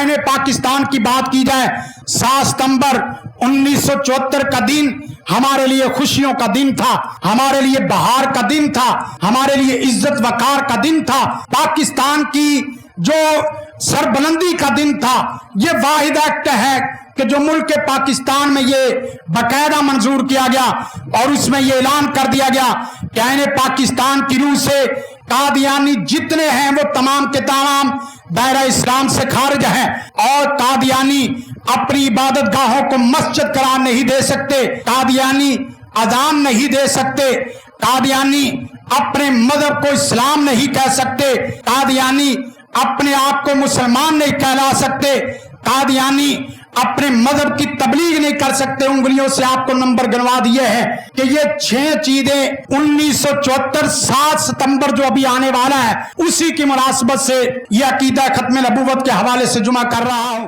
कायन पाकिस्तान की बात की जाए, 7 सितंबर 1974 का दिन हमारे लिए खुशियों का दिन था, हमारे लिए बहार का दिन था, हमारे लिए इज्जत वकार का दिन था, पाकिस्तान की जो सरबलंदी का दिन था। ये वाहिद एक्ट है कि जो मुल्क पाकिस्तान में ये बाकायदा मंजूर किया गया और उसमें ये ऐलान कर दिया गया कि आईने पाकिस्तान की रूह से कादियानी जितने हैं वो तमाम के तमाम दायरा इस्लाम से खारिज हैं और कादियानी अपनी इबादत गाहों को मस्जिद करार नहीं दे सकते, कादियानी अजान नहीं दे सकते, कादियानी अपने मजहब को इस्लाम नहीं कह सकते, कादियानी अपने आप को मुसलमान नहीं कहला सकते, कादियानी अपने मजहब की तबलीग नहीं कर सकते। उंगलियों से आपको नंबर गिनवा दिए हैं कि ये 6 चीजें 1974 7 सितंबर जो अभी आने वाला है उसी की मुनासबत से यह अकीदा खत्म नबूवत के हवाले से जुमा कर रहा हूं।